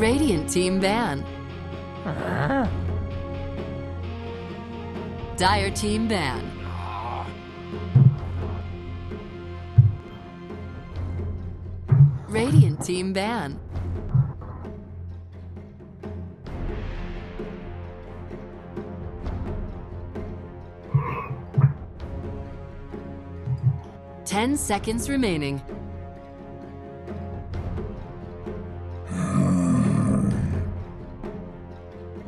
Radiant team ban. Dire team ban. Radiant team ban. Ten seconds remaining.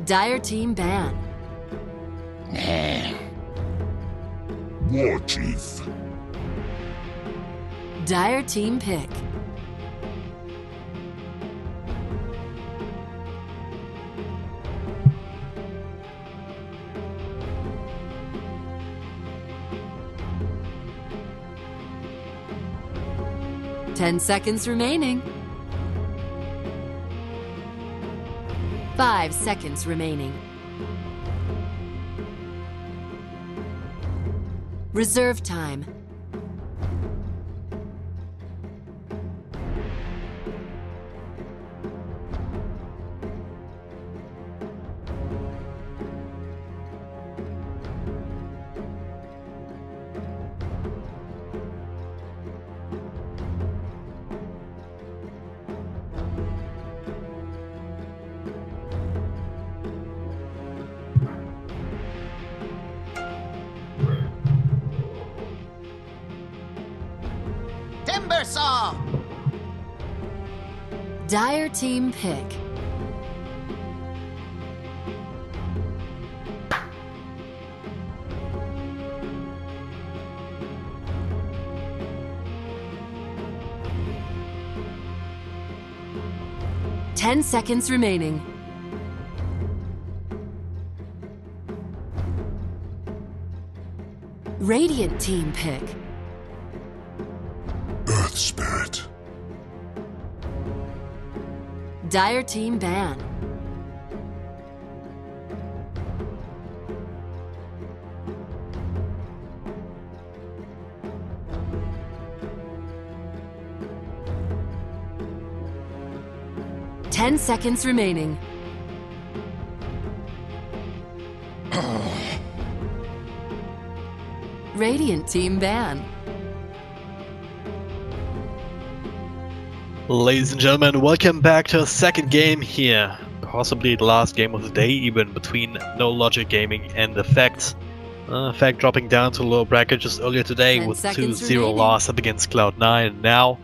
Dire team ban. What if? Dire team pick. 10 seconds remaining. 5 seconds remaining. Reserve time. Timbersaw! Dire team pick. Ten seconds remaining. Radiant team pick. Earth Spirit. Dire team ban. Ten seconds remaining. Radiant team ban. Ladies and gentlemen, welcome back to a second game here. Possibly the last game of the day, even between No Logic Gaming and Effect. Effect dropping down to lower bracket just earlier today 10 with seconds 2-0 remaining. loss up against Cloud9. And now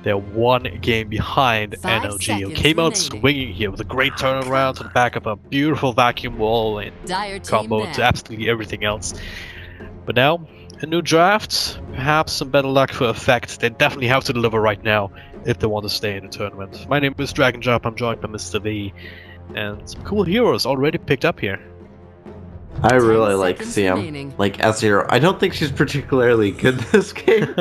they're one game behind 5 NLG, who seconds came out remaining. swinging here with a great turnaround to the back of a beautiful vacuum wall and Dire team combo ban. to absolutely everything else. But now, a new draft, perhaps some better luck for Effect. They definitely have to deliver right now if they want to stay in the tournament. My name is Dragon Jump, I'm joined by Mr. V, and some cool heroes already picked up here. I 10 really like seconds CM, remaining. like S0. I don't think she's particularly good this game,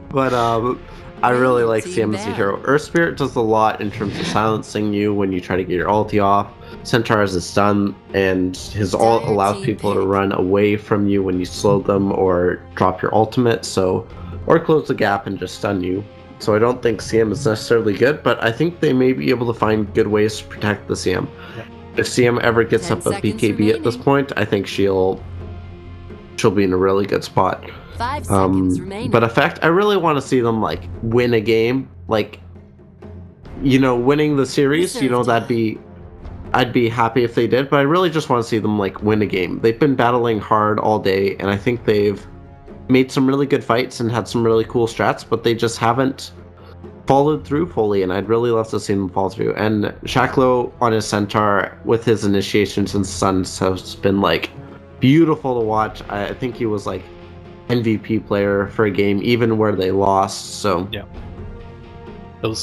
but I really like Team CM as a ban. hero. Earth Spirit does a lot in terms of silencing you when you try to get your ulti off. Centaur has a stun, and his ult Dire allows team people to pick. run away from you when you slow them or drop your ultimate, or close the gap and just stun you. So I don't think CM is necessarily good, but I think they may be able to find good ways to protect the CM. Yeah. If CM ever gets 10 up a seconds BKB at this remaining. point, I think she'll be in a really good spot. 5 seconds remaining. But Effect, I really want to see them like win a game, like winning the series. Reserve I'd be happy if they did, but I really just want to see them like win a game. They've been battling hard all day, and I think they've made some really good fights and had some really cool strats, but they just haven't followed through fully, and I'd really love to see them follow through. And Shaklo on his Centaur with his initiations and stuns has been like beautiful to watch. I think he was like MVP player for a game, even where they lost. So Yeah.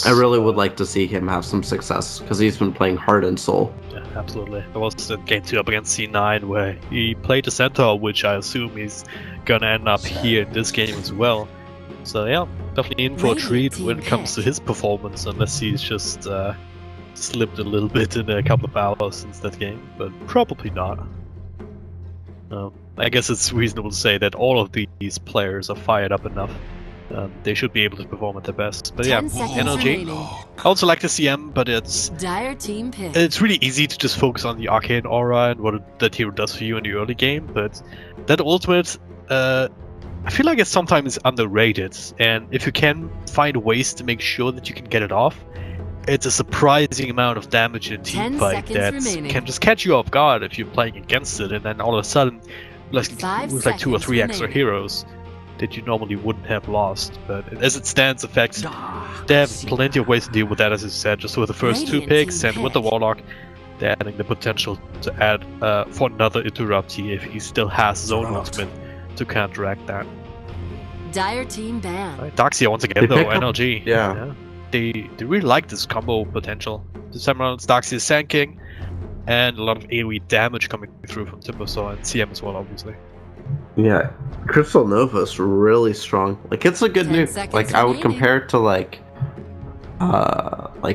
I really would like to see him have some success because he's been playing hard and soul. Yeah, absolutely. There was game 2 up against C9 where he played the Centaur, which I assume he's gonna end up here in this game as well. So yeah, definitely in for a Radiant treat team when it comes to pick. his performance, unless he's just slipped a little bit in a couple of hours since that game, but probably not. I guess it's reasonable to say that all of these players are fired up enough They should be able to perform at their best. But 10 yeah, seconds energy. remaining. I also like the CM, but it's Dire team pick. really easy to just focus on the arcane aura and what that hero does for you in the early game. But that ultimate, I feel like it's sometimes underrated. And if you can find ways to make sure that you can get it off, it's a surprising amount of damage in a 10 team fight seconds that remaining. can just catch you off guard if you're playing against it, and then all of a sudden, like, 5 with like 2 or 3 seconds extra remaining. heroes that you normally wouldn't have lost. But as it stands, effects, they have plenty of ways to deal with that, as you said, just with the first 2 Radiant picks, team and with the pick. Warlock, they're adding the potential to add for another Interrupty if he still has his own ultimate to counteract that. Dire team ban. Right, Darkseer once again They though, pick up- NLG. yeah. They really like this combo potential. This time around it's Darkseer Sand and a lot of AoE damage coming through from Timbersaw and CM as well, obviously. Yeah, Crystal Nova's really strong. Like, it's a good 10 nuke. seconds Like, I would remaining. compare it to like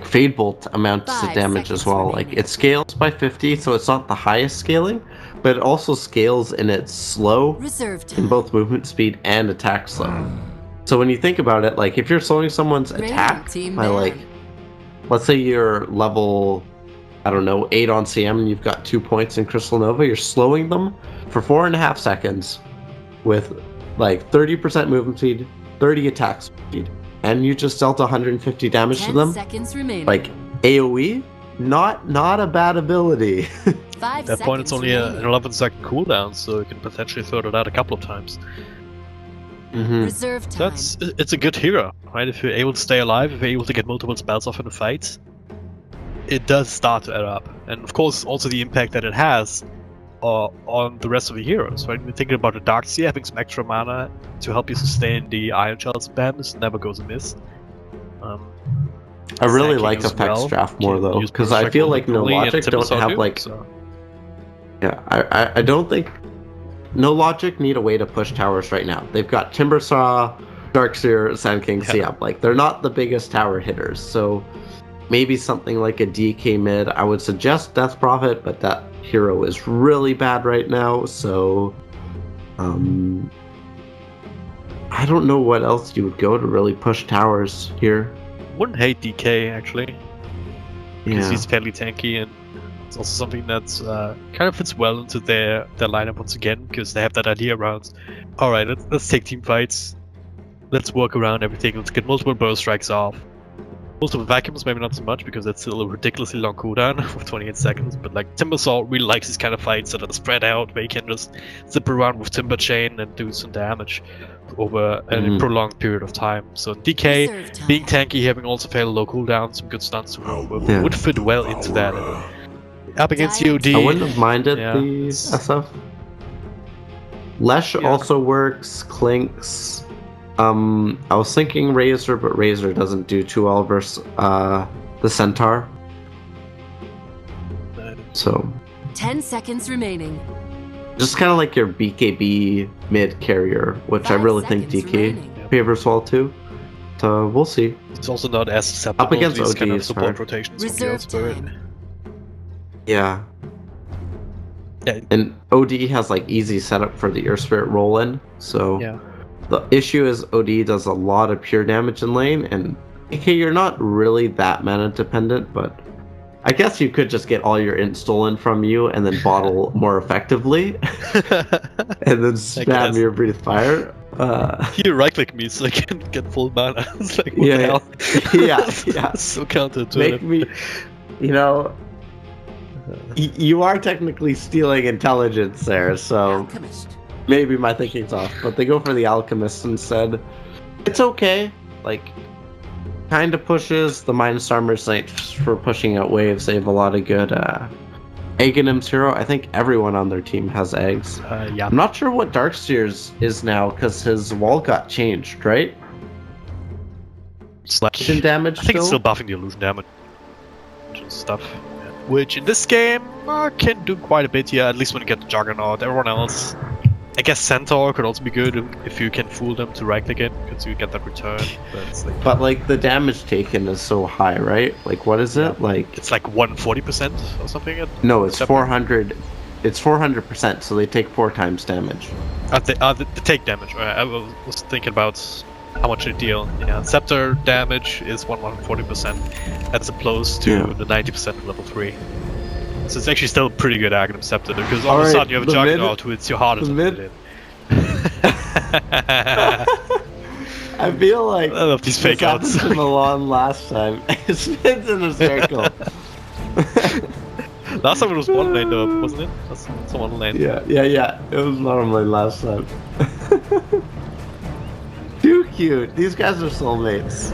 Fade Bolt amounts of 5 damage as seconds well. remaining. Like, it scales by 50, so it's not the highest scaling, but it also scales in its slow, Reserve in time. both movement speed and attack slow. So when you think about it, like, if you're slowing someone's Radiant attack team by ban. like, let's say you're level, I don't know, 8 on CM and you've got 2 points in Crystal Nova, you're slowing them for 4.5 seconds with like 30% movement speed, 30 attack speed, and you just dealt 150 damage to 10 them. seconds remaining. Like, AoE, not a bad ability. 5 At that point it's seconds only an remaining. 11-second cooldown, so you can potentially throw it out a couple of times. Mhm. Reserve time. It's a good hero, right? If you're able to stay alive, if you're able to get multiple spells off in a fight, it does start to add up. And of course, also the impact that it has on the rest of the heroes, right? When you're thinking about the Darkseer, having some extra mana to help you sustain the Iron Shell spams never goes amiss. I really Sand like King as Effects well Draft more can though, use because Burst I Strike feel like No ultimately, and Logic don't Timbersaw have too, like, so. yeah, I don't think No Logic need a way to push towers right now. They've got Timbersaw, Darkseer, Sand King, Yeah. CM. Like, they're not the biggest tower hitters, so maybe something like a DK mid. I would suggest Death Prophet, but that hero is really bad right now, so I don't know what else you would go to really push towers here. Wouldn't hate DK actually, because Yeah. he's fairly tanky, and it's also something that's kind of fits well into their lineup once again, because they have that idea around, all right, let's take team fights, let's work around everything, let's get multiple burst strikes off. Multiple vacuums, maybe not so much, because that's still a ridiculously long cooldown of 28 seconds, but like Timbersaw really likes these kind of fights that are spread out, where you can just zip around with Timber Chain and do some damage over a prolonged period of time. So DK, Reserve time. being tanky, having also fairly low cooldown, some good stunts to roll with, Yeah. would fit well into that. And up against Dire COD, I wouldn't have minded yeah. the SF. Lesh Yeah. also works, Clinks. I was thinking Razor, but Razor doesn't do too well versus the Centaur. So 10 seconds remaining. just kind of like your BKB mid carrier, which I 5 really think seconds DK remaining. favors well too. So we'll see. it's also not as susceptible Up against to these kind OD of is support hard. rotations from Reserve Gears, but time. Yeah. Yeah. And OD has like easy setup for the Earth Spirit roll in, so yeah. the issue is OD does a lot of pure damage in lane, and AK, you're not really that mana dependent, but I guess you could just get all your int stolen from you and then bottle more effectively, and then spam guess. your Breathe Fire. Here, right click me so I can get full mana. It's like, what Yeah, the hell? yeah. So counterintuitive. Make me, you know, you are technically stealing intelligence there, so Alchemist. maybe my thinking's off. But they go for the Alchemist instead. It's okay. Like, kind of pushes the Minus Armor Saints for pushing out waves. They have a lot of good Aghanim's hero. I think everyone on their team has eggs. Yeah. I'm not sure what Darkseer's is now because his wall got changed, right? It's like, Illusion damage I think it's still? still buffing the illusion damage and stuff. Which in this game can do quite a bit, yeah, at least when you get the Juggernaut. Everyone else, I guess Centaur could also be good if you can fool them to right click it, because you get that return. But it's like, But like the damage taken is so high, right? Like what is it? Like it's like 140% or something. no, it's Step 400. It's 400%, so they take 4 times damage. The take damage. I was thinking about how much they deal. Yeah, Scepter damage is 140%, as opposed to the 90% in level 3. So it's actually still a pretty good Aghanim Scepter, because all of a sudden you have a Juggernaut who it's your hardest to hit in. I feel like I love these fake outs. This happened to Milan last time. It spins in a circle. Last time it was one lane though, wasn't it? That's one lane. Yeah. It was normally last time. Too cute. These guys are soulmates.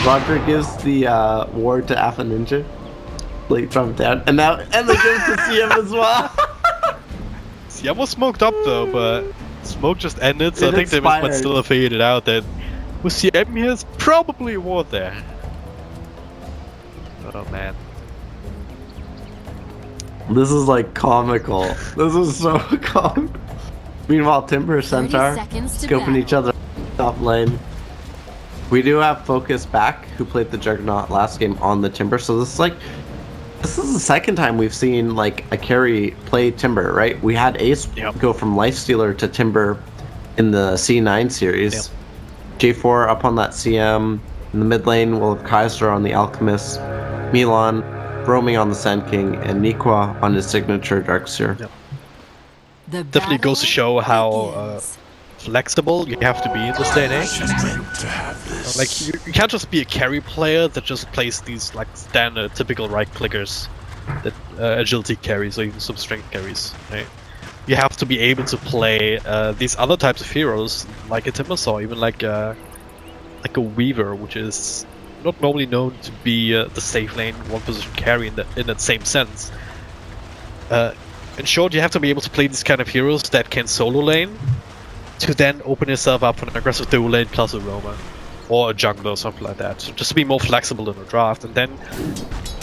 Roger gives the ward to Alpha Ninja. Like jump down, and now Emma gives to CM as well. CM was smoked up though, but smoke just ended, so I think they might still have figured it out that with CM he has probably a ward there. Oh man. This is like comical. This is so comical. Meanwhile, Timber, Centaur, scoping each other top lane. We do have Focus back, who played the Juggernaut last game on the Timber, so this is the second time we've seen like a carry play Timber, right? We had Ace go from Lifestealer to Timber in the C9 series. J4 up on that CM. In the mid lane, we'll have Kaiser on the Alchemist, Milan roaming on the Sand King, and Nikwa on his signature Darkseer. Definitely goes to show how flexible you have to be in this day and age. Like you can't just be a carry player that just plays these like standard typical right clickers that agility carries or even some strength carries, right? You have to be able to play these other types of heroes like a Timbersaw, even like a Weaver, which is not normally known to be the safe lane one position carry in that same sense. In short, you have to be able to play these kind of heroes that can solo lane to then open yourself up for an aggressive dual lane plus a roamer or a jungler or something like that. So just to be more flexible in the draft. And then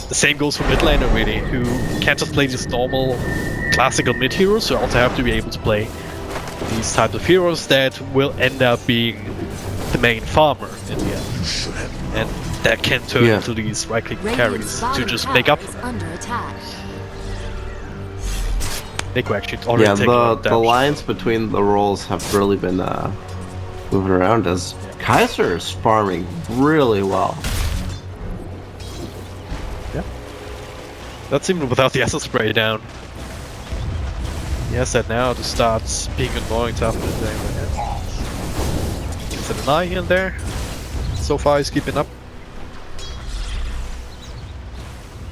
the same goes for mid laner really, who can't just play these normal classical mid heroes, so also have to be able to play these types of heroes that will end up being the main farmer in the end. And that can turn into these right click carries to just make up for them. Nico actually already the lines between the roles have really been moving around as Kaiser is farming really well. Yeah. That's even without the acid spray down. He has that now to start being annoying to have to do. Gets an eye here and there. So far he's keeping up.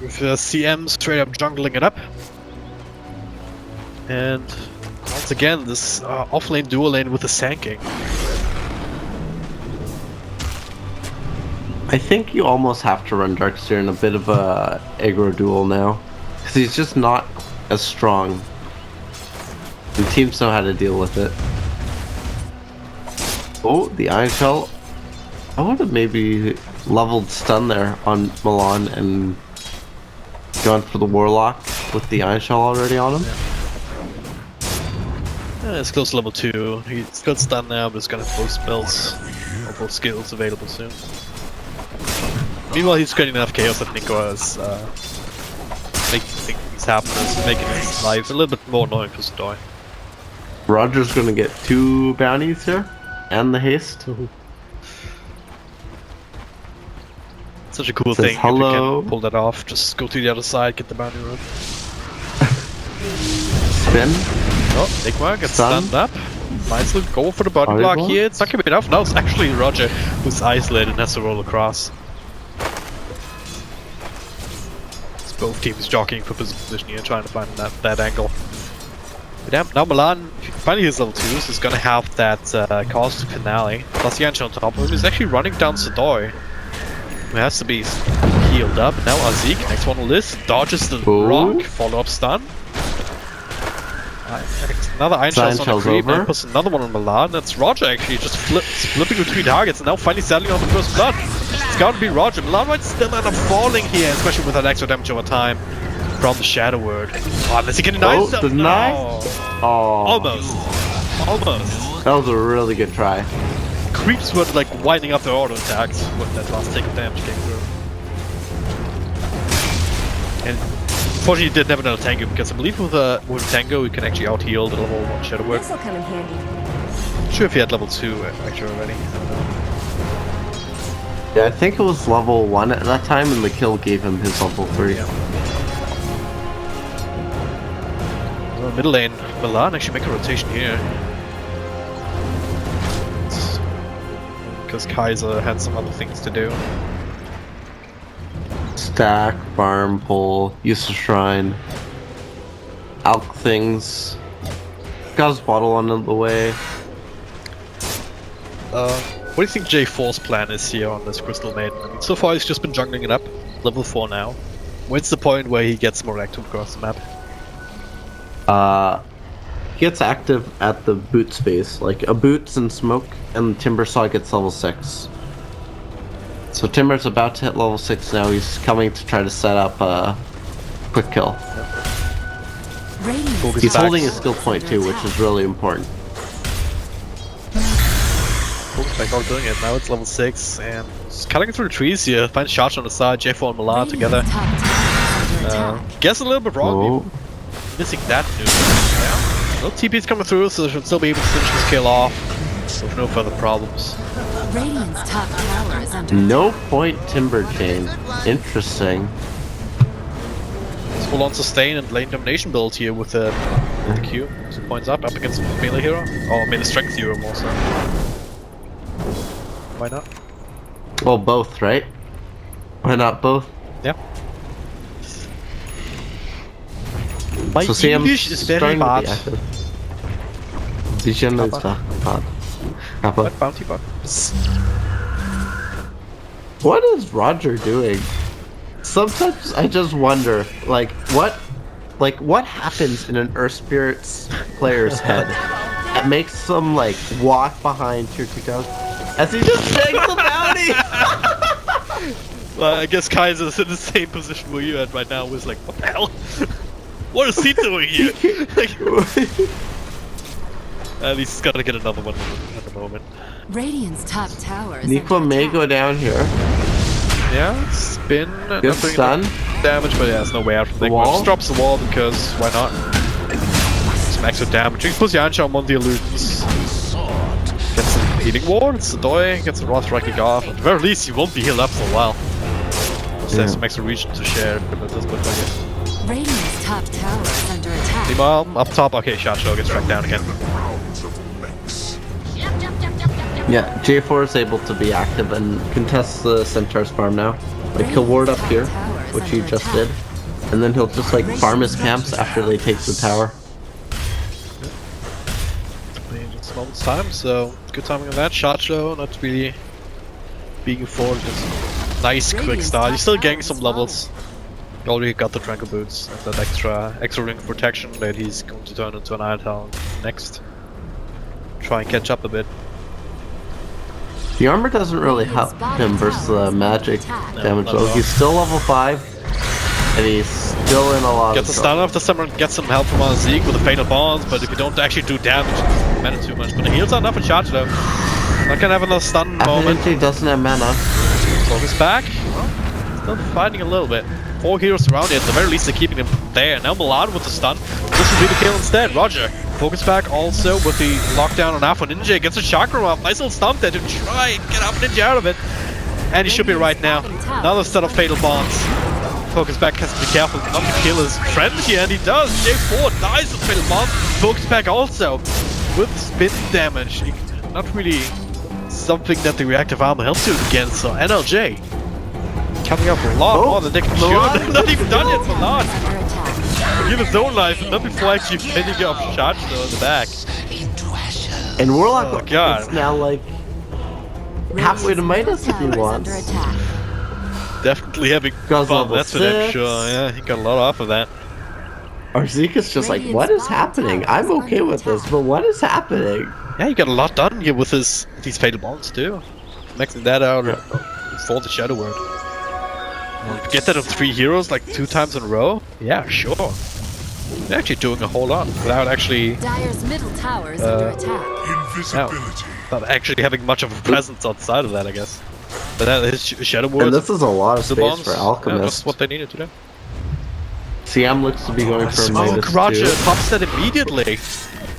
With CM straight up jungling it up. And once again, this off-lane dual lane with the Sand King. I think you almost have to run Darkseer in a bit of a aggro duel now, because he's just not as strong. The teams know how to deal with it. Oh, the Iron Shell. I would have maybe leveled stun there on Milan and gone for the Warlock with the Iron Shell already on him. It's close to level 2. He's got stun now, but he's gonna have both spells or both skills available soon. Meanwhile, he's creating enough chaos that Nico is making things happen, making his life a little bit more annoying for Stoy. Roger's gonna get 2 bounties here, and the haste. Such a cool thing if you can pull that off. Just go to the other side, get the bounty run. Spin. Oh, Nigma gets stunned up. Nicely go for the body block here. It's not gonna be enough. No, it's actually Roger who's isolated and has to roll across. It's both teams jockeying for position here, trying to find that angle. But now Milan, if he finally hits level 2, so he's gonna have that cost finale. Plus the Yancha on top of him. He's actually running down Sadoy, who has to be healed up. Now Azik, next one on the list, dodges the rock, follow-up stun. Another Iron Shell's on the creep, and puts another one on Milan. That's Roger actually, just flipping between targets, and now finally settling on the first blood. It's gotta be Roger. Milan might still end up falling here, especially with that extra damage over time from the Shadow Word. Oh, unless he can deny himself. Almost. That was a really good try. Creeps were like winding up their auto attacks when that last take of damage came through. And unfortunately, he didn't have another Tango, because I believe with Tango, you can actually out-heal the level 1 Shadow Word. This'll come in handy. sure if he had level 2 actually already. I don't know. Yeah, I think it was level 1 at that time, and the kill gave him his level 3. Yeah. Well, middle lane, Milan actually make a rotation here. Because Kaiser had some other things to do. Stack, farm, pull, use the shrine, alch things. Got his bottle on the way. What do you think J4's plan is here on this Crystal Maiden? I mean, so far he's just been jungling it up, level 4 now. When's the point where he gets more active across the map? He gets active at the boot space, like a boots and smoke, and Timbersaw gets level 6. So Timber's about to hit level 6 now. He's coming to try to set up a quick kill. He's holding his skill point too, which is really important. Like all doing it now. It's level 6 and it's cutting through the trees here. Finds shots on the side. J4 and Milan together. Guess a little bit wrong. Missing that news. Yeah. No TP's coming through, so they should still be able to finish this kill off with no further problems. No point Timber chain. Interesting. It's full on sustain and lane domination build here with the Q. 2 points up against a melee hero. Or melee strength hero more so. Why not? Well, both, right? Why not both? Yeah. My so English is very bad. Vision is bad. What bounty bot? What is Roger doing? Sometimes I just wonder, like what happens in an Earth Spirits player's head that makes them like walk behind Tier 2000 as he just takes the bounty. Well, I guess Kaiser's in the same position where you're at right now. Was like, what the hell? What is he doing here? At least he's gotta get another one at the moment. Radiant's top tower is Nico under may attack. go down here. Yeah, spin. Good stun. Damage, but yeah, there's no way out from there. Just drops the wall because why not? Some extra damage. You can put Yancha on one of the illusions. Get some healing wards, the Doi, get some Wrath Striking off. At the very least, you won't be healed up for a while. So there's some extra region to share, but that doesn't look like it. Radiant's top tower is under attack. Meanwhile, up top, okay, Shacho gets tracked down again. Yeah, J4 is able to be active and contest the Centaur's farm now. Like he'll ward up here, which he just did, and then he'll just like farm his camps after they take the tower. In just a moment's time, so good timing on that. Shacho not really being forward, just nice quick start. He's still getting some levels. He already got the Tranquil Boots and that extra ring of protection that he's going to turn into an Iron Talon next. Try and catch up a bit. The armor doesn't really help him versus the magic damage though. He's still level 5, and he's still in a lot Gets of a trouble. stun off the summer, gets some help from on Zeke with the Fatal Bonds, but if you don't actually do damage, it doesn't matter too much. But the heals are enough for charge though. Not gonna have another stun moment. He doesn't have mana. Focus back. Well, still fighting a little bit. 4 heroes around it, at the very least they're keeping him there. Now Milan with the stun. This will be the kill instead. Roger. Focus back also with the lockdown on Alpha Ninja. Gets a chakra off. Nice little stomp there to try and get Alpha Ninja out of it. And he should be right now. Another set of Fatal Bonds. Focus back has to be careful not to kill his friend here, and he does. J4 dies with Fatal Bonds. Focus back also with spin damage. Not really something that the reactive armor helps you against. So NLJ coming up a lot more than they can shoot. Not even done yet, Milan. Give his own life, and not before actually fending off charge though in the back. And Warlock is now like halfway to Midas if he wants. Definitely having fun, that's for damn sure. Yeah, he got a lot off of that. Arzika's just like, what is happening? I'm okay with this, but what is happening? Yeah, he got a lot done here with these Fatal Bonds too. Maxing that out for the Shadow Word. Get that on 3 heroes like 2 times in a row? Yeah, sure. They're actually doing a whole lot without actually Dire's middle tower is under attack. Invisibility. Not actually having much of a presence outside of that, I guess. But that is Shadow Word. And this is a lot of space bombs, for Alchemist. that's what they needed to do. CM looks to be going for a Smoke, Midas Roger, too. pops that immediately.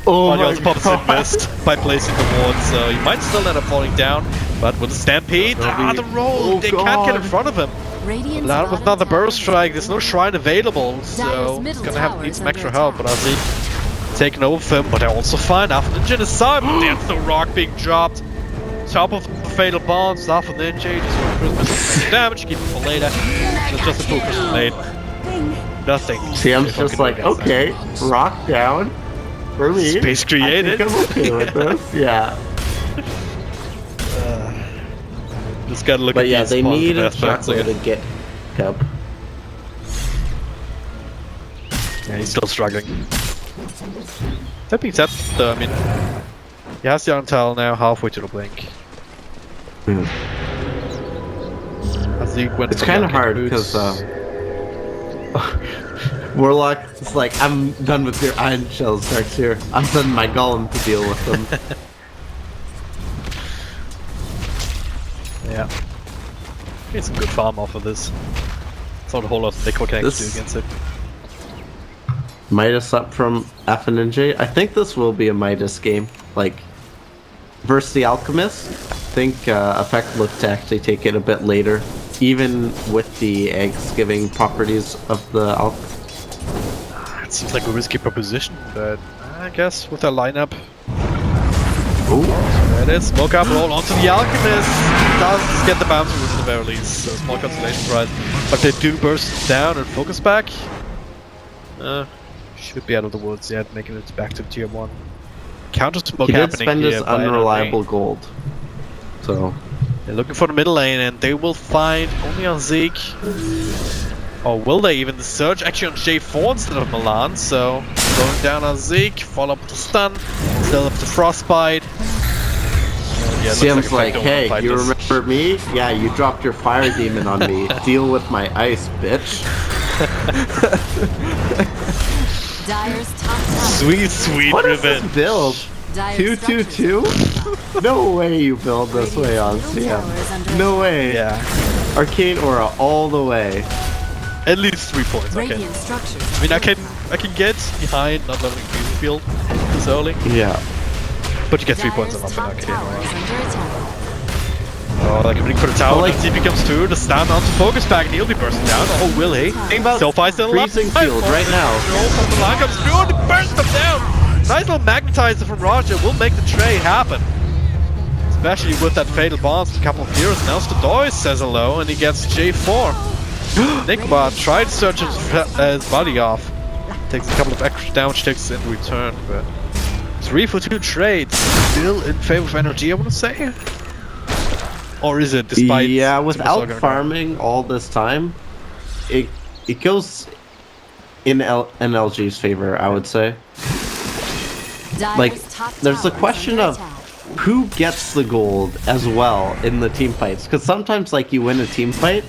Oh but he my also pops God. in missed by placing the ward, so he might still end up falling down. But with the stampede, the roll, Oh they can't get in God. front of him. Radiant's Now with bottom another tower burst strike, there's no shrine available, so Dire's he's middle gonna have tower need is some under extra help. But attack. Azik taking over for him, but they're also fine. Alpha Ninja in his side, but there's the rock being dropped. Top of the fatal bonds, Alpha Ninja just went for his damage, keep it for later. It's just a full crystal blade. Nothing. See, I'm they just fucking like, do against okay, rock down for me. Space created. I think I'm okay with this. Yeah. Just gotta look But at yeah, these they need a positive aspects Chakra of to it. get up. Yeah, he's still struggling. That being said, though, I mean, he has the Untel now halfway to the blink. Azik went It's for kind of Young hard Boots. because Warlock is like, I'm done with your Iron Shell starts here. I'm sending my Golem to deal with them. Yeah. Get some good farm off of this. It's not a whole lot of Nickel can actually do against it. Midas up from FNJ. I think this will be a Midas game. Like, versus the Alchemist. I think Effect looked to actually take it a bit later. Even with the eggs giving properties of the Alchemist. It seems like a risky proposition, but I guess with their lineup. Ooh. There it is. Smoke up, roll onto the Alchemist. Does get the bounce route at the very least. So small consolation prize. But they do burst down and focus back. Should be out of the woods yet, making it back to tier 1. Counter smoke He did happening spend here his by unreliable gold. So they're looking for the middle lane and they will find only on Zeke. Or will they even? The surge actually on J4 instead of Milan, so going down on Zeke, follow up with the stun, still up the frostbite. Yeah, Sam's like, hey, you this. remember me? Yeah, you dropped your fire demon on me. Deal with my ice, bitch. Dire's top tower. Sweet, sweet What is revenge. this build? Dire's 2-2-2? No way you build this way on Sam. No way. Yeah, Arcane Aura all the way. at least 3 points. Okay. Radiant structures. I mean, I can get behind not leveling Greenfield this early, Yeah. but you get 3 points Dire's on top Arcane. tower is under attack. Oh, they're coming for the tower. But, like- Like, TP comes through, the stun onto focus back, and he'll be bursting down. Oh, will he? Think about Sophie's still alive. freezing field right now. Roll from the line comes through and it bursts them down. Nice little magnetizer from Roger will make the trade happen. Especially with that fatal bounce from a couple of heroes. Now Stadois says hello and he gets J4. Nickbar tried to search his body off. Takes a couple of extra damage takes in return, but 3 for 2 trades. Still in favor of NRG, I want to say. Or is it despite? Yeah, Super without Saga? farming all this time, it goes in NLG's favor, I would say. Dire's Like, top there's the tower is question under of attack. who gets the gold as well in the team fights. Because sometimes, like, you win a team fight,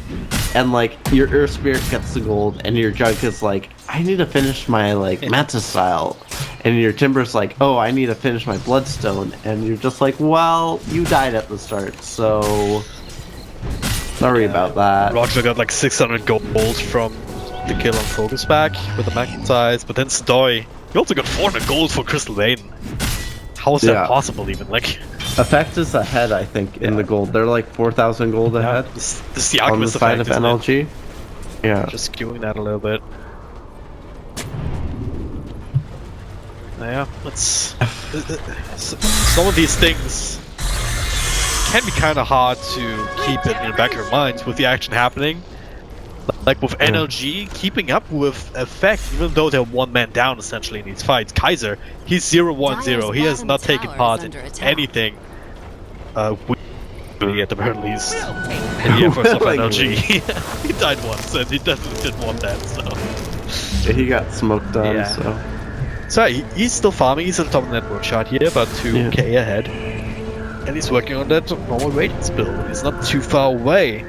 and, like, your Earth Spirit gets the gold, and your Jug is like, I need to finish my, like, Manta style. And your Timber's like, oh, I need to finish my Bloodstone. And you're just like, well, you died at the start, so... Sorry about that. Roger got like 600 gold from the kill on focus back with the magnetize, but then Stoy, he also got 400 gold for Crystal Vein. How is Yeah. that possible even? Like, Effect is ahead, I think, in the gold. They're like 4,000 gold ahead this is the on the Alchemist side effect, of isn't it? NLG. Yeah. Just skewing that a little bit. Yeah, it's some of these things can be kind of hard to keep in the back of your mind with the action happening. Like with NLG keeping up with Effect, even though they're 1 man down essentially in these fights. Kaiser, he's 0-1-0. He has bottom not taken tower part is in under attack. anything. Really at the very least. In the efforts of Willingly. NLG. He died once, and he definitely didn't want that. So. Yeah, he got smoked on, Yeah. so... So he's still farming, he's on top of the network shot here, about 2k ahead. And he's working on that normal Radiance build. He's not too far away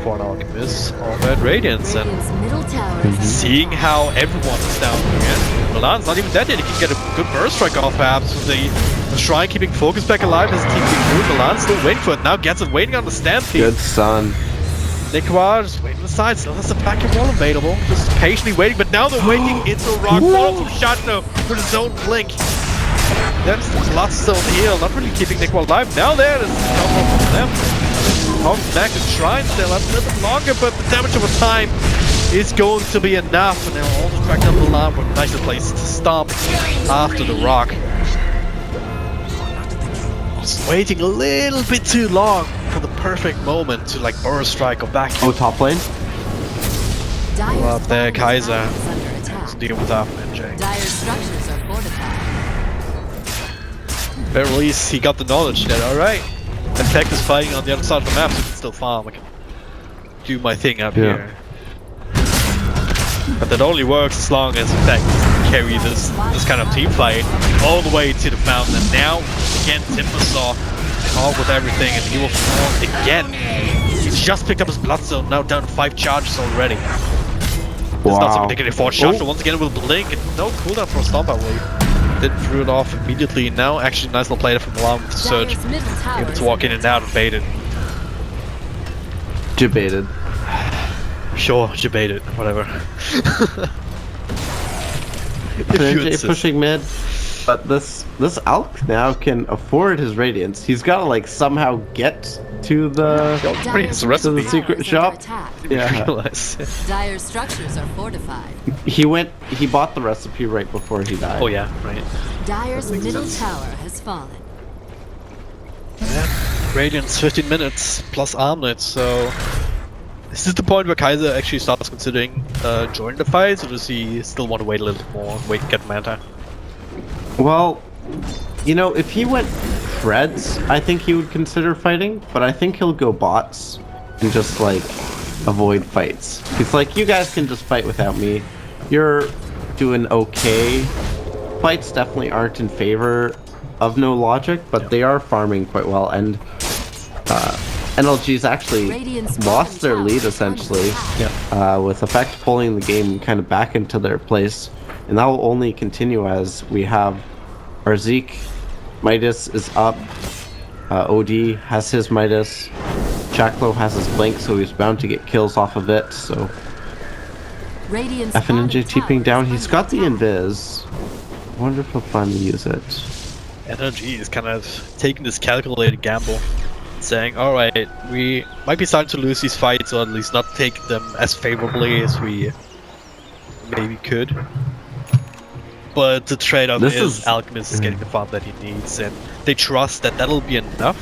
for an Alchemist or that Radiance. And Radiant's middle tower is seeing how everyone is down again. Milan's not even dead yet, he can get a good burst strike off perhaps with the Shrine keeping focus back alive as team being through. Milan's still waiting for it, now gets it, waiting on the stampede. Good son. Nikwar just waiting on the side, still has the packet wall available, just patiently waiting, but now they're waiting into a rock wall from Shatno for his own blink. That's the Bloodstone heal, not really keeping Nick alive. Now there is no problem for them. Home back to Shrine still up a little bit longer, but the damage over time is going to be enough, and they'll also track down the line with a nicer place to stomp after the rock. Just waiting a little bit too long for the perfect moment to like burst strike or back. Oh, top lane. Well, up there, Kaiser is under attack. to deal with that from NJ. Dire structures are fortified. But at least he got the knowledge that, alright, Effect is fighting on the other side of the map, so I can still farm. I can do my thing up here. But that only works as long as Effect can carry this kind of team fight all the way to the fountain. And now, again, Timbersaw caught with everything, and he will fall again. He just picked up his Bloodstone, now down to 5 charges already. It's not something they can afford. Shasha once again with Blink, and no cooldown for a Stomp, I believe. Didn't threw it off immediately. Now, actually, nice little play there from Alarm with the Surge. Able to walk in and out and bait it. Debated. Sure, debate it, whatever. NJ pushing mid, but this Alk now can afford his Radiance. He's got to like somehow get to the secret shop. Yeah. Dire structures are fortified. He bought the recipe right before he died. Oh yeah, right. Dire's middle tower has fallen. Yeah. Radiance 15 minutes plus armlet, so is this the point where Kaiser actually starts considering joining the fight, or does he still want to wait a little bit more, wait to get mana? Well, you know, if he went Preds, I think he would consider fighting, but I think he'll go bots and just like avoid fights. He's like, you guys can just fight without me. You're doing okay. Fights definitely aren't in favor of no logic, but they are farming quite well, and NLG's actually lost their lead essentially, with Effect pulling the game kind of back into their place, and that will only continue as we have our Zeke. Midas is up, OD has his Midas, Jackalow has his Blink, so he's bound to get kills off of it, so FNJ TPing down. He's got the Invis. I wonder if he'll finally use it. NLG is kind of taking this calculated gamble, saying, alright, we might be starting to lose these fights, or at least not take them as favorably as we maybe could. But the trade-off is Alchemist is getting the farm that he needs, and they trust that that'll be enough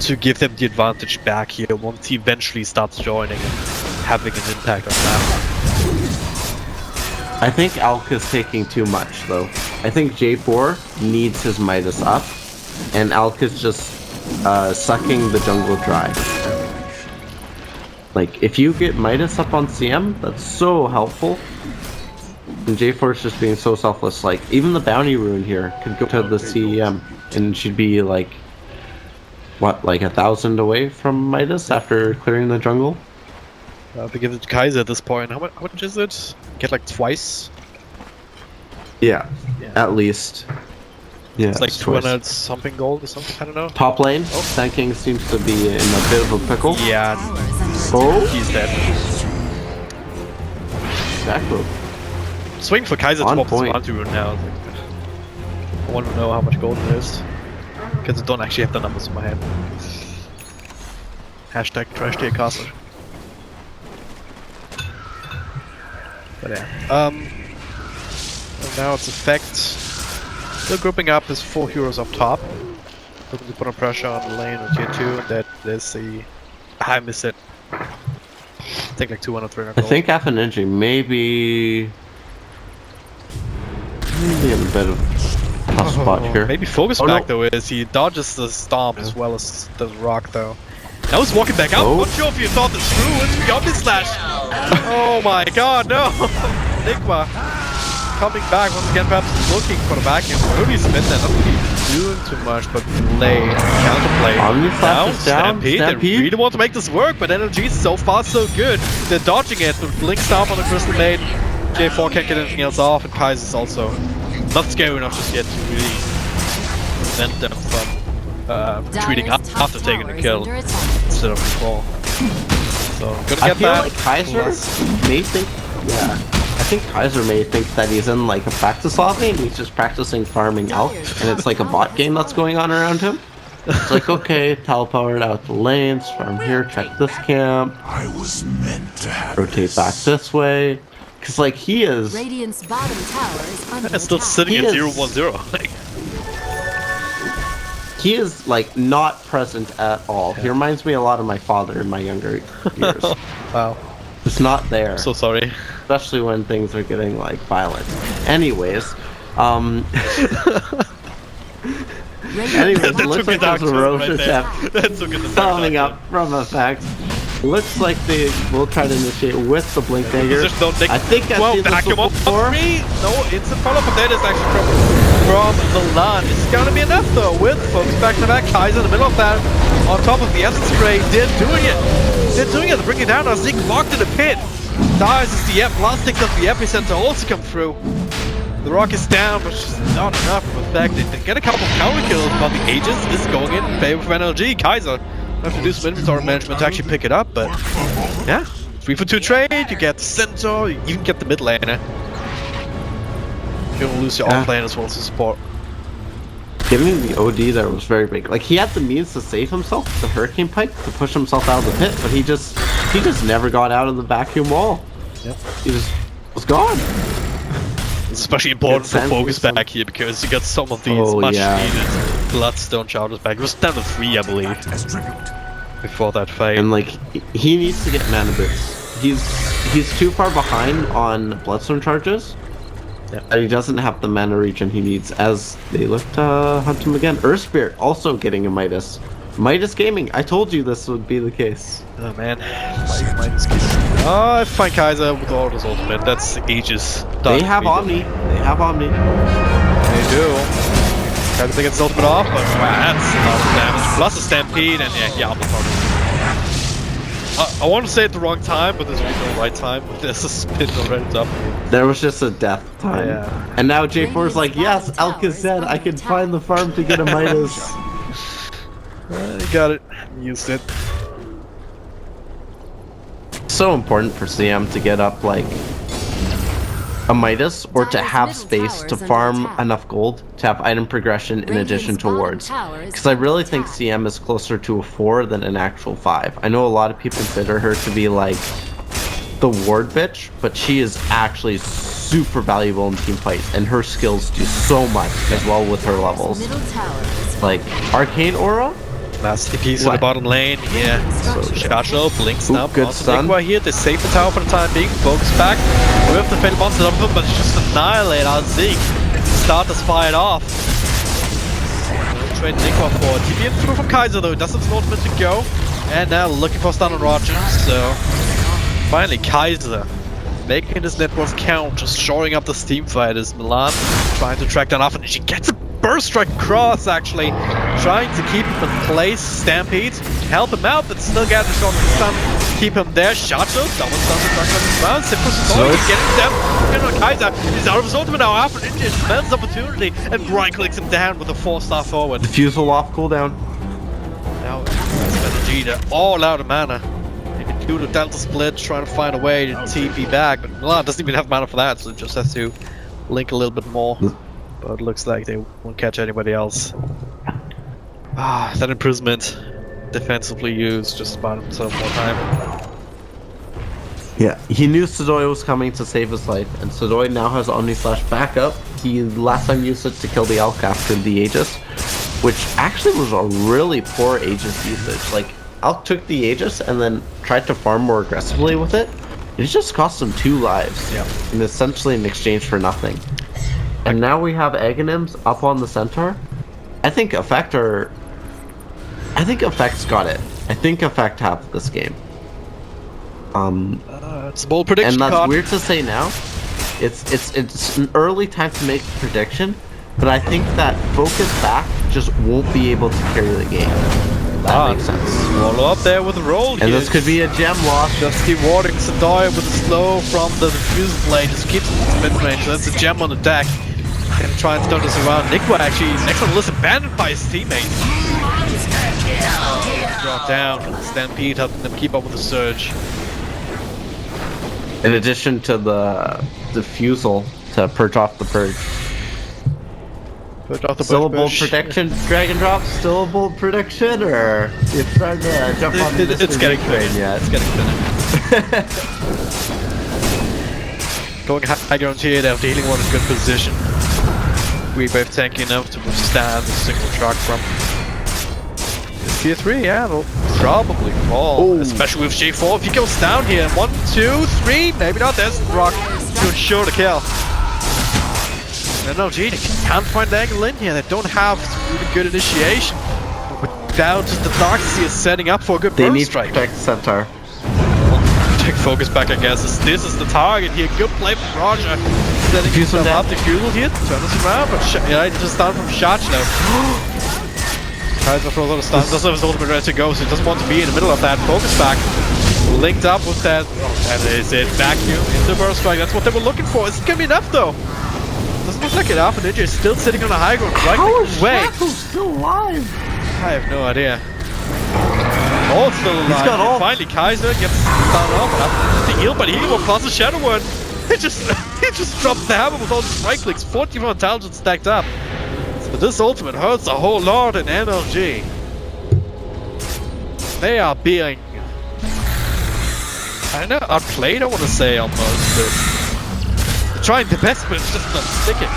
to give them the advantage back here once he eventually starts joining and having an impact on that. I think Alk is taking too much, though. I think J4 needs his Midas up, and Alk is just sucking the jungle dry. Like, if you get Midas up on CM, that's so helpful. And J4 is just being so selfless. Like, even the bounty rune here could go to the CEM, and she'd be like, what, like 1,000 away from Midas after clearing the jungle? We give it to Kaiser at this point. How much is it? Get like twice? Yeah, at least. Yeah, it's like 200 something gold or something, I don't know. Top lane, Sand King seems to be in a bit of a pickle. Yeah. Oh, he's dead. Jackalow. Swing for Kaiser to swap his bounty rune now. I want to know how much gold it is, because I don't actually have the numbers in my head. Hashtag trash tier castle. But yeah. And now it's Effect. Still grouping up his 4 heroes up top. Looking to put on pressure on the lane on tier 2, and that is the... I missed it. Take like 200, 300 gold. I think FNJ maybe in a bit of a tough spot here. Maybe focus back though is he dodges the stomp as well as the rock though. Now he's walking back out. Not sure if you thought this through. It's Yummy Slash. Oh my god, no! Enigma coming back once again, perhaps looking for the back end. Ruby Smith not really doing too much, but play, counterplay. Now Stampede, they really want to make this work, but NLG is so far so good. They're dodging it with Blink Stomp on the Crystal Maiden. J4 can't get anything else off, and Kaiser's also not scary enough just yet to really prevent them from retreating after taking the kill instead of the fall. So gonna get I feel that. like Kaiser may think, I think Kaiser may think that he's in like a practice lobby and he's just practicing farming elk, and it's like a bot game that's going on around him. It's like, okay, telepowered out the lanes, farm here, check this camp. I was meant to have Rotate back this way. Because, like, he is... Radiant's bottom tower is under It's still attack. sitting at He is- 0-1-0. Like, He is, like, not present at all. He reminds me a lot of my father in my younger years. wow. It's not there. So sorry. Especially when things are getting, like, violent. Anyways, Radiant it looks like there's a roach attack That took it coming up from effect. Looks like they will try to initiate with the blink dagger. Just don't take. I think I've well, seen this vacuum up before. three. No, it's a follow-up of that is actually from Milan. It's gonna be enough though. With focus back to back, Kaiser in the middle of that, on top of the essence spray. They're doing it. They're doing it. They're bringing it down. Now Zeke locked in the pit. Dies as the blast takes up the epicenter also come through. The rock is down, but just not enough of effect. They get a couple counter kills, but the Aegis is going in favor of NLG. Kaiser have to do some inventory management to actually pick it up, but yeah, 3-for-2 trade. You get the center, you even get the mid laner. You're gonna lose your off lane as well as the support. Getting the OD there was very big. Like, he had the means to save himself with the Hurricane Pike to push himself out of the pit, but he just never got out of the vacuum wall. Yep. He just was gone. It's especially important for It's focus some- back here because you get some of these Oh, much yeah. needed Bloodstone charges back. It was down to 3, I believe, as tribute. before that fight. And like, he needs to get mana boots. He's too far behind on Bloodstone charges. Yeah. And he doesn't have the mana regen he needs as they look to hunt him again. Earth Spirit also getting a Midas. Midas Gaming, I told you this would be the case. Oh man, Minus oh, I find Kaiser with all his ultimate. That's Aegis. They have Omni. They have Omni. They do. Kaiser to get his ultimate off, but wow, that's a lot of damage. Plus a Stampede, and yeah, Diablo I want to say it the wrong time, but there's really no right time. There's a spin already up. There was just a death time. Yeah. And now J4's like, yes, Elk is dead. I can find the farm to get a Midas. Got it. Used it. So important for CM to get up like a Midas or to have space to farm enough gold to have item progression in addition to wards. Because I really think CM is closer to a 4 than an actual 5. I know a lot of people consider her to be like the ward bitch, but she is actually super valuable in team fights and her skills do so much as well with her levels. middle tower is Like Arcane Aura? Nasty piece in the What? bottom lane. Yeah. So Shadow, Blink Snap, good onto stun. Nick here. They save the tower for the time being. Focus back. With the Fatal Monster of them, but it's just annihilate our Zeke. Start is fired off. Trade Nick off for TP in through from Kaiser though. Doesn't have an ultimate to go. And now looking for stun on Roger. So finally Kaiser making his networks count, just shoring up the team fighters. Milan trying to track down off, and she gets a burst strike across actually, trying to keep him in place. Stampede help him out, but still get the shot stun, keep him there. Shadow double stun the truck as well. Simple story, getting them. Kaiser is out of his ultimate now after Ninja smells opportunity, and Brian clicks him down with a 4-star forward. Diffusal off cooldown. Now Vegeta all out of mana. They can do the Delta split, trying to find a way to TP back, but Milan doesn't even have mana for that, so it just has to link a little bit more. But it looks like they won't catch anybody else. Ah, that imprisonment defensively used just about himself more time. Yeah, he knew Sidoi was coming to save his life, and Sidoi now has Omni Slash backup. He last time used it to kill the Elk after the Aegis, which actually was a really poor Aegis usage. Like, Elk took the Aegis and then tried to farm more aggressively with it. It just cost him 2 lives, and essentially in exchange for nothing. And now we have Aghanims up on the centaur. I think Effect's got it. I think Effect have this game. It's a bold prediction And that's card. weird to say now. It's an early time to make a prediction, but I think that Focus Back just won't be able to carry the game. That makes sense. Swallow up there with a roll here. And this could be a gem loss. Just keep warding Sadoi with a slow from the diffuse blade. Just keeps him in mid range. That's a gem on the deck. And try and turn this around. Nickwa actually next on the list abandoned by his teammates. Drop down. Stampede helping them keep up with the surge. In addition to the Diffusal to purge off the purge. Put off the Still a bush, bold bush. prediction, Dragon Drop? Still a bold prediction, or it's starting to jump on the It's getting train thinner. yet? It's getting thinner. Going high ground here, they have the healing one in good position. We both tanky enough to withstand the single track from tier 3, yeah, they'll probably fall. Ooh. Especially with J4. If he goes down here, 1, 2, 3, maybe not, there's the rock to ensure the kill. And no, gee, they can't find the angle in here. They don't have really good initiation. Without the Darkseer setting up for a good They burn need strike. to protect Centaur. Take focus back, I guess. This is the target here. Good play from Roger. Setting Diffuse himself him up. The Google here. Turn us around. But yeah, he just started from charge now. Kaiser throws out a stun. Doesn't have his ultimate ready to go, so he doesn't want to be in the middle of that. Focus back. Linked up with that. Oh, that is it. Vacuum into burst strike. That's what they were looking for. Is it gonna be enough though? Doesn't look like it. Alpha Ninja is still sitting on the high ground. Right way. Still alive? I have no idea. All still alive. He's got all. Finally, Kaiser gets down off. The heal, but he will plus the Shadow Word. He just drops the hammer with all his right clicks. 41 intelligence stacked up. So this ultimate hurts a whole lot in MLG. They are being, I know, outplayed, I want to say almost. But they're trying their best, but it's just not sticking.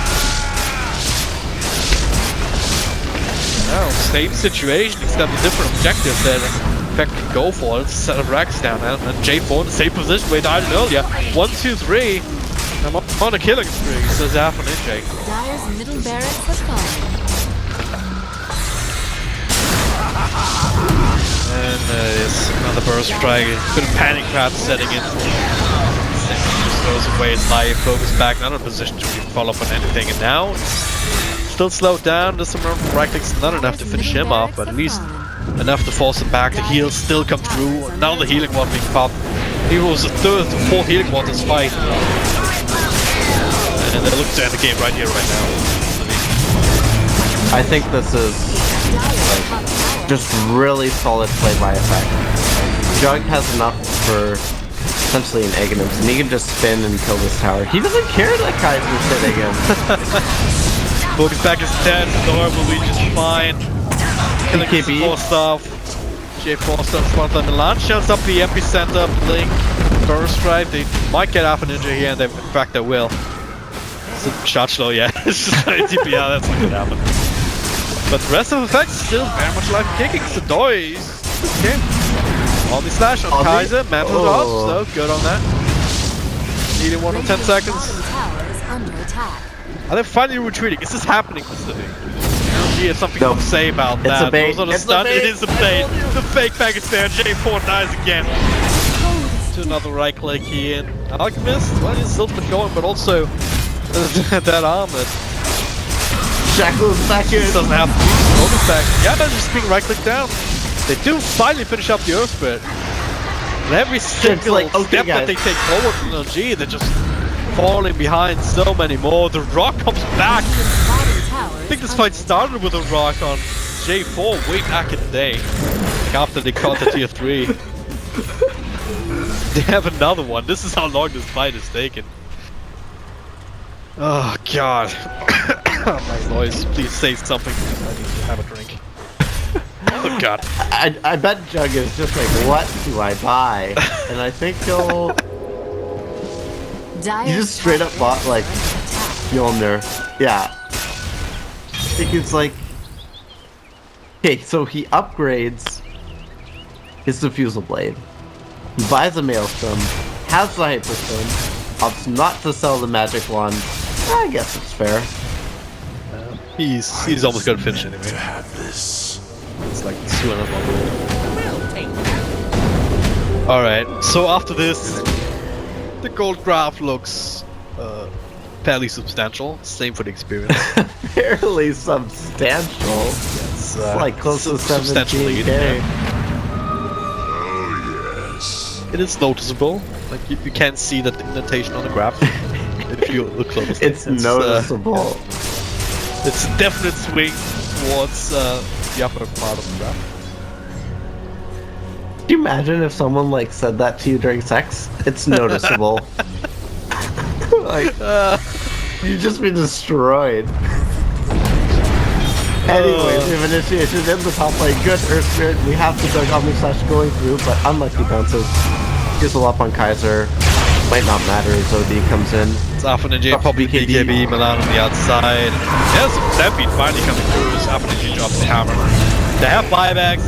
No, same situation, except a different objective that in fact can go for. It's a set of racks down, and J4 in the same position where he died earlier. 1, 2, 3. I'm on a killing spree, says Alpha Ninja. Dyer's middle barracks has fallen. And there's another burst strike. Bit of panic perhaps setting in. Just throws away his life, focus back, not in a position to really follow up on anything. And now, still slowed down. There's some room for right clicks, not enough to finish him off, but at least enough to force him back. The heals still come through. Now the healing one being popped. He was the third to fourth healing one this fight. And they look to end the game right here, right now. I think this is just really solid play by effect. Jug has enough for essentially an Aghanim, and he can just spin and kill this tower. He doesn't care that Kaiser's hitting him. Focus back is dead, Thor will be just fine. Killing KB. J4 stuff. J4 stuff front line. Milan shows up the epicenter, Blink, Burst Strike. They might get Alpha Ninja here, and they, in fact they will. It's a shot slow, yeah. It's just like TPR, that's not gonna happen. But the rest of the effects still very much life kicking. Sadoi is okay. Omni slash on Kaiser, mantle dodge, so good on that. Needing 1 or 10 seconds. Tower is under attack. Are they finally retreating? Is this happening, Mr. V? You have something Nope. to say about It's that. a bait. Those are the It's a stun. bait. It is a bait. The fake package there. J4 dies again. To another right click here. Alchemist, well, his ultimate going, but also that armor. Shackle's back here. Doesn't have to be bonus back. Yeah, they're just being right click down. They do finally finish up the Earth Spirit. And every single like, okay, step that guys. they take forward from LG, they're just falling behind so many more. The rock comes back. I think this fight started with a rock on J4 way back in the day. Like after they caught the tier 3. They have another one. This is how long this fight is taken. Oh god. My voice, please say something. I need to have a drink. Oh god. I bet Jug is just like, what do I buy? And I think he'll... He just straight up bought like Mjolnir. Yeah. I think it's like... Okay, so he upgrades his Diffusal Blade. He buys a Maelstrom, has the Hyperstone, opts not to sell the Magic Wand. I guess it's fair. He's almost gonna finish anyway. To have this. It's like 200 more. Alright, so after this, the gold graph looks fairly substantial. Same for the experience. Fairly substantial. It's like close to substantial lead, 17K. yeah. Oh yes. It is noticeable. Like you can see that indentation on the graph if you look closely. It's noticeable. It's a definite swing towards the upper part of the graph. Could you imagine if someone like said that to you during sex? It's noticeable. Like, you've just been destroyed. Anyways, we've initiated in the top lane. Good Earth Spirit. We have the Dugami Slash going through, but unlucky bounces. Gives a lot on Kaiser. Might not matter as OD comes in. It's Affinity, probably BKB, Milan on the outside. There's some Stampede finally coming through as Affinity drops the hammer. They have buybacks.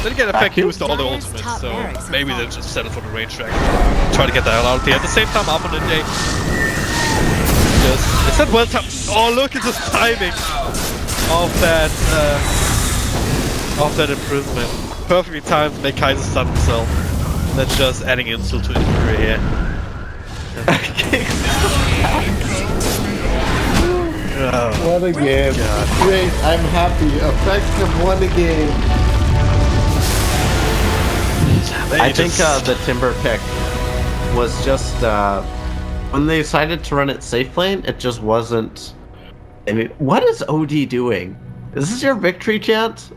They get effect boost to all the ultimates, so maybe they'll just settle for the range track. Try to get the hell out of here. At the same time, Affinity it's not well timed. Oh, look at the timing of that improvement. Perfectly timed to make Kaiser stun himself. That's just adding insult to injury here. What a game. God. Great, I'm happy. Effects have won a game. I think the Timber pick was just when they decided to run it safe lane, it just wasn't. I mean, what is OD doing? Is this your victory chant?